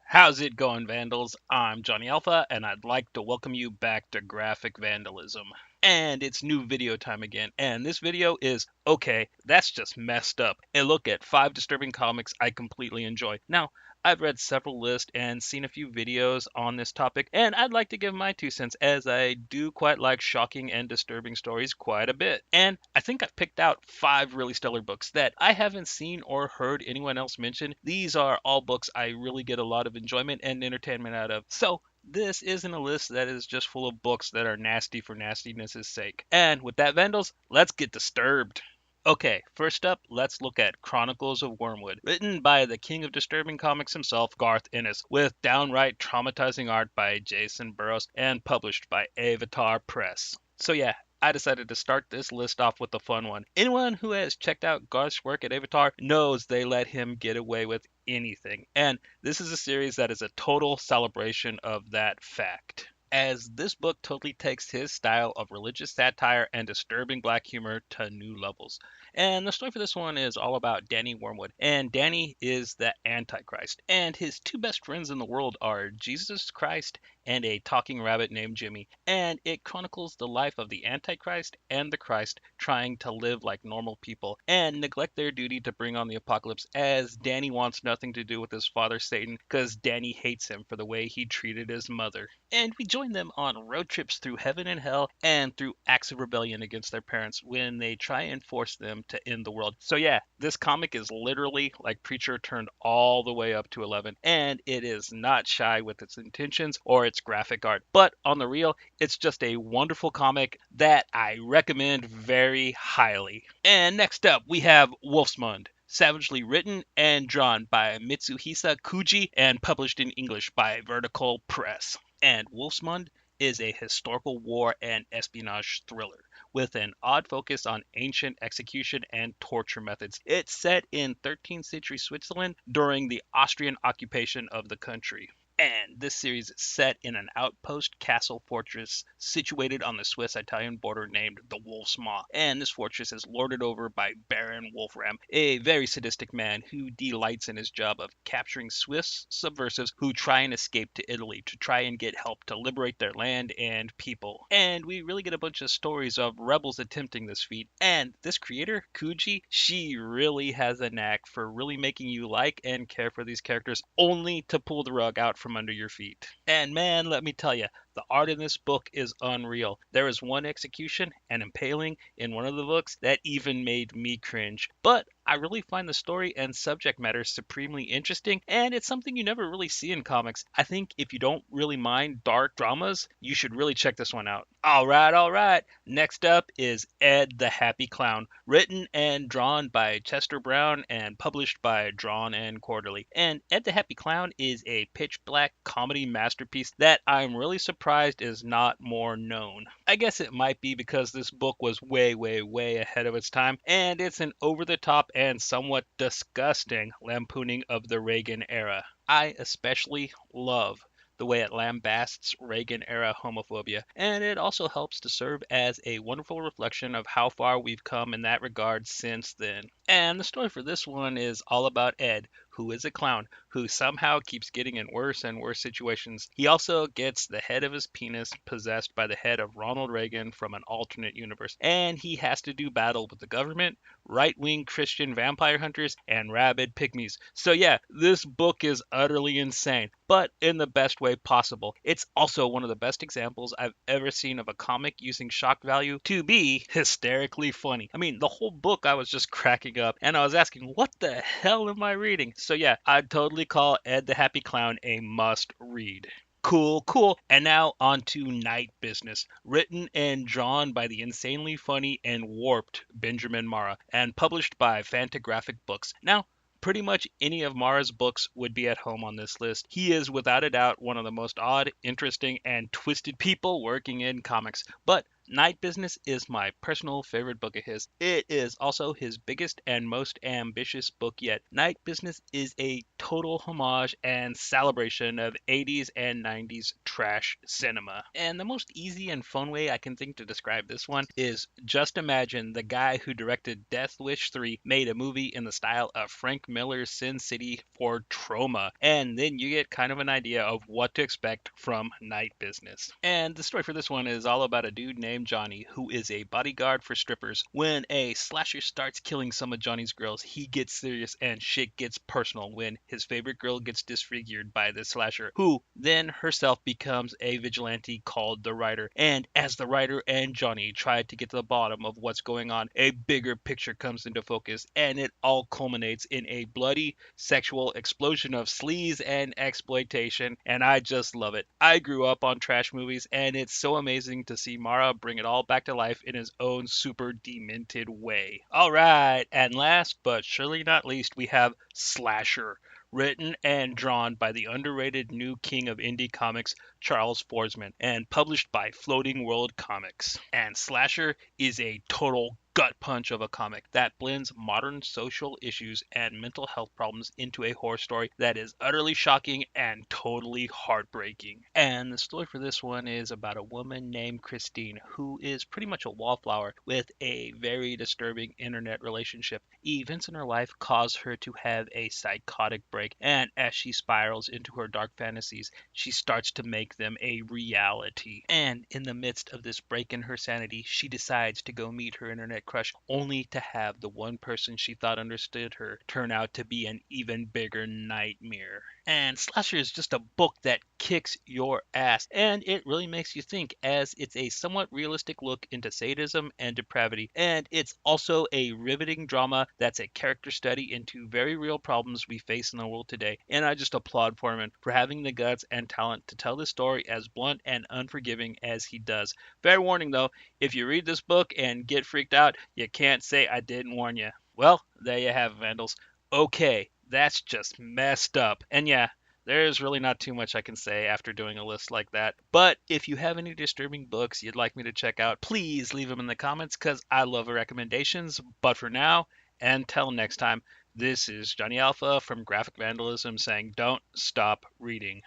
How's it going, Vandals? I'm Johnny Alpha, and I'd like to welcome you back to Graphic Vandalism. And it's new video time again, and this video is okay, that's just messed up. A look at 5 disturbing comics I completely enjoy. Now, I've read several lists and seen a few videos on this topic, and I'd like to give my 2 cents as I do quite like shocking and disturbing stories quite a bit. And I think I've picked out 5 really stellar books that I haven't seen or heard anyone else mention. These are all books I really get a lot of enjoyment and entertainment out of. So, this isn't a list that is just full of books that are nasty for nastiness' sake. And with that, Vandals, let's get disturbed. Okay, first up, let's look at Chronicles of Wormwood, written by the king of disturbing comics himself, Garth Ennis, with downright traumatizing art by Jason Burrows and published by Avatar Press. So yeah, I decided to start this list off with a fun one. Anyone who has checked out Garth's work at Avatar knows they let him get away with anything, and this is a series that is a total celebration of that fact, as this book totally takes his style of religious satire and disturbing black humor to new levels. And the story for this one is all about Danny Wormwood. And Danny is the Antichrist. And his two best friends in the world are Jesus Christ and a talking rabbit named Jimmy. And it chronicles the life of the Antichrist and the Christ trying to live like normal people and neglect their duty to bring on the apocalypse, as Danny wants nothing to do with his father Satan because Danny hates him for the way he treated his mother. And we join them on road trips through heaven and hell and through acts of rebellion against their parents when they try and force them to end the world. So yeah, this comic is literally like Preacher turned all the way up to 11, and it is not shy with its intentions or its graphic art. But on the real, it's just a wonderful comic that I recommend very highly. And next up, we have Wolfsmund, savagely written and drawn by Mitsuhisa Kuji and published in English by Vertical Press. And Wolfsmund is a historical war and espionage thriller with an odd focus on ancient execution and torture methods. It's set in 13th century Switzerland during the Austrian occupation of the country. And this series is set in an outpost castle fortress situated on the Swiss-Italian border named the Wolf's Maw. And this fortress is lorded over by Baron Wolfram, a very sadistic man who delights in his job of capturing Swiss subversives who try and escape to Italy to try and get help to liberate their land and people. And we really get a bunch of stories of rebels attempting this feat. And this creator, Kuji, she really has a knack for really making you like and care for these characters, only to pull the rug out from under your feet. And man, let me tell you, the art in this book is unreal. There is one execution and impaling in one of the books that even made me cringe. But I really find the story and subject matter supremely interesting, and it's something you never really see in comics. I think if you don't really mind dark dramas, you should really check this one out. Alright, alright. Next up is Ed the Happy Clown, written and drawn by Chester Brown and published by Drawn and Quarterly. And Ed the Happy Clown is a pitch black comedy masterpiece that I'm really surprised is not more known. I guess it might be because this book was way, way, way ahead of its time, and it's an over the top and somewhat disgusting lampooning of the Reagan era. I especially love the way it lambasts Reagan era homophobia, and it also helps to serve as a wonderful reflection of how far we've come in that regard since then. And the story for this one is all about Ed, who is a clown who somehow keeps getting in worse and worse situations. He also gets the head of his penis possessed by the head of Ronald Reagan from an alternate universe, and he has to do battle with the government, right-wing Christian vampire hunters, and rabid pygmies. So yeah, this book is utterly insane, but in the best way possible. It's also one of the best examples I've ever seen of a comic using shock value to be hysterically funny. I mean, the whole book I was just cracking up, and I was asking, what the hell am I reading? So yeah, I'd totally call Ed the Happy Clown a must read. Cool, cool. And now on to Night Business, written and drawn by the insanely funny and warped Benjamin Marra, and published by Fantagraphic Books. Now, pretty much any of Marra's books would be at home on this list. He is without a doubt one of the most odd, interesting, and twisted people working in comics. But Night Business is my personal favorite book of his. It is also his biggest and most ambitious book yet. Night Business is a total homage and celebration of 80s and 90s trash cinema. And the most easy and fun way I can think to describe this one is just imagine the guy who directed Death Wish 3 made a movie in the style of Frank Miller's Sin City for Troma, and then you get kind of an idea of what to expect from Night Business. And the story for this one is all about a dude named Johnny who is a bodyguard for strippers. When a slasher starts killing some of Johnny's girls, he gets serious and shit gets personal when his favorite girl gets disfigured by the slasher, who then herself becomes a vigilante called the Writer. And as the Writer and Johnny try to get to the bottom of what's going on, a bigger picture comes into focus, and it all culminates in a bloody sexual explosion of sleaze and exploitation, and I just love it. I grew up on trash movies, and it's so amazing to see Mara bring it all back to life in his own super demented way. Alright, and last but surely not least, we have Slasher, written and drawn by the underrated new king of indie comics, Charles Forsman, and published by Floating World Comics. And Slasher is a total gut punch of a comic that blends modern social issues and mental health problems into a horror story that is utterly shocking and totally heartbreaking. And the story for this one is about a woman named Christine who is pretty much a wallflower with a very disturbing internet relationship. Events in her life cause her to have a psychotic break, and as she spirals into her dark fantasies, she starts to make them a reality. And in the midst of this break in her sanity, she decides to go meet her internet crush, only to have the one person she thought understood her turn out to be an even bigger nightmare. And Slasher is just a book that kicks your ass, and it really makes you think, as it's a somewhat realistic look into sadism and depravity, and it's also a riveting drama that's a character study into very real problems we face in the world today. And I just applaud Foreman for having the guts and talent to tell this story as blunt and unforgiving as he does. Fair warning though, if you read this book and get freaked out, you can't say I didn't warn you. Well, there you have it, Vandals. Okay, that's just messed up. And yeah, there's really not too much I can say after doing a list like that. But if you have any disturbing books you'd like me to check out, please leave them in the comments because I love recommendations. But for now, until next time, this is Johnny Alpha from Graphic Vandalism saying don't stop reading.